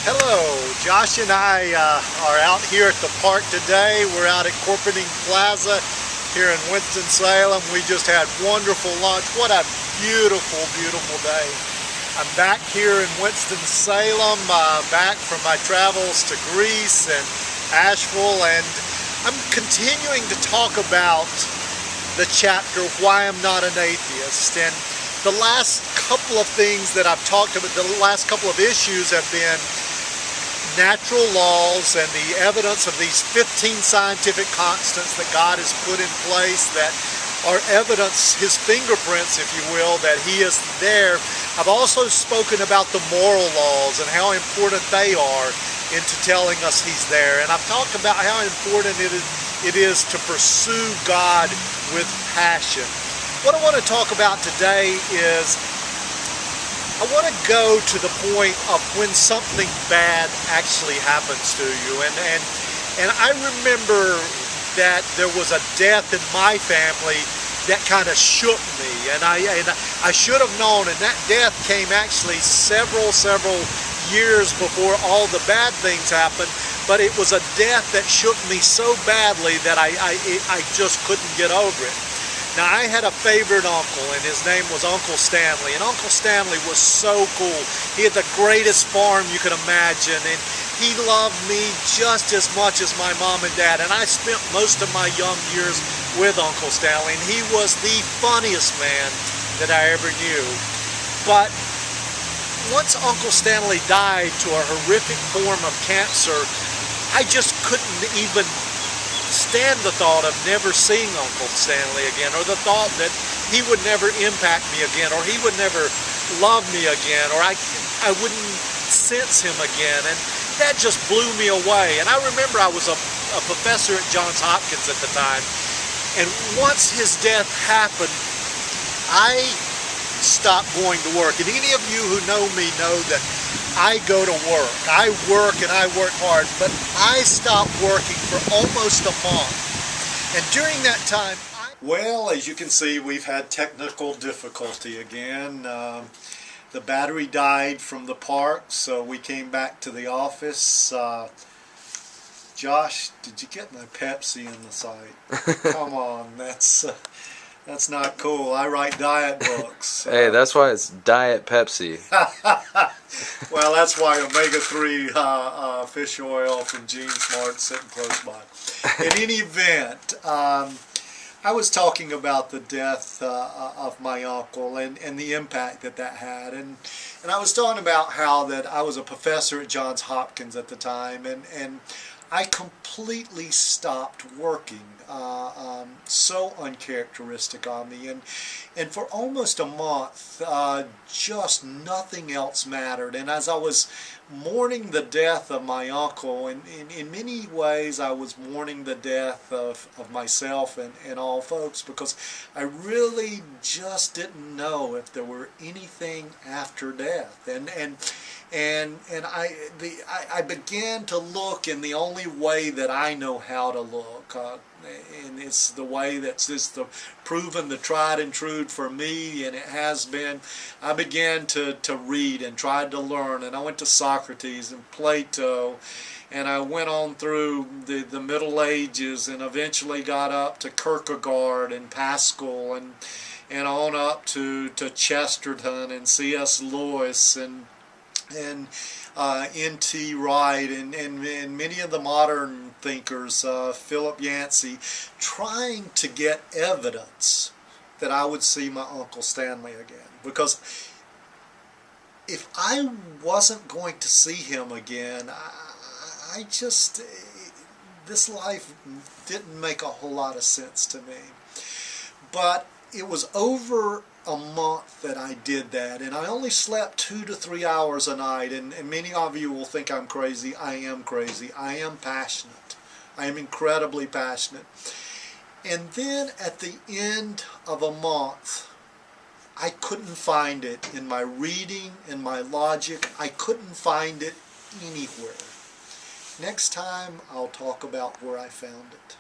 Hello, Josh and I are out here at the park today. We're out at Corporating Plaza here in Winston-Salem. We just had wonderful lunch. What a beautiful, beautiful day. I'm back here in Winston-Salem, back from my travels to Greece and Asheville, and I'm continuing to talk about the chapter, Why I'm Not an Atheist. And the last couple of things that I've talked about, the last couple of issues have been natural laws and the evidence of these 15 scientific constants that God has put in place that are evidence, his fingerprints, if you will, that he is there. I've also spoken about the moral laws and how important they are into telling us he's there. And I've talked about how important it is to pursue God with passion. What I want to talk about today is I want to go to the point of when something bad actually happens to you. And I remember that there was a death in my family that kind of shook me. And I should have known, and that death came actually several years before all the bad things happened. But it was a death that shook me so badly that I just couldn't get over it. Now, I had a favorite uncle, and his name was Uncle Stanley, and Uncle Stanley was so cool. He had the greatest farm you could imagine, and he loved me just as much as my mom and dad, and I spent most of my young years with Uncle Stanley, and he was the funniest man that I ever knew. But once Uncle Stanley died to a horrific form of cancer, I just couldn't even stand the thought of never seeing Uncle Stanley again, or the thought that he would never impact me again, or he would never love me again, or I wouldn't sense him again. And that just blew me away. And I remember I was a professor at Johns Hopkins at the time, and once his death happened, I stopped going to work. And any of you who know me know that I go to work. I work and I work hard, but I stopped working for almost a month. And during that time, well, as you can see, we've had technical difficulty again. The battery died from the park, so we came back to the office. Josh, did you get my Pepsi in the site? Come on, that's not cool. I write diet books. Hey, that's why it's Diet Pepsi. Well, that's why omega-3 fish oil from Gene Smart's sitting close by. In any event, I was talking about the death of my uncle and the impact that had. And I was talking about how that I was a professor at Johns Hopkins at the time, and I completely stopped working. So uncharacteristic on me, and for almost a month just nothing else mattered. And as I was mourning the death of my uncle, and in many ways I was mourning the death of myself and all folks, because I really just didn't know if there were anything after death. And I began to look in the only way that I know how to look, and it's the way that's just proven the tried and true for me, and it has been. I began to read and tried to learn, and I went to Socrates and Plato, and I went on through the Middle Ages, and eventually got up to Kierkegaard and Pascal, and on up to Chesterton and C.S. Lewis and N.T. Wright and many of the modern thinkers, Philip Yancey, trying to get evidence that I would see my Uncle Stanley again. Because if I wasn't going to see him again, I just, this life didn't make a whole lot of sense to me. But it was over a month that I did that, and I only slept 2 to 3 hours a night, and many of you will think I'm crazy. I am crazy. I am passionate. I am incredibly passionate. And then at the end of a month, I couldn't find it in my reading, in my logic. I couldn't find it anywhere. Next time, I'll talk about where I found it.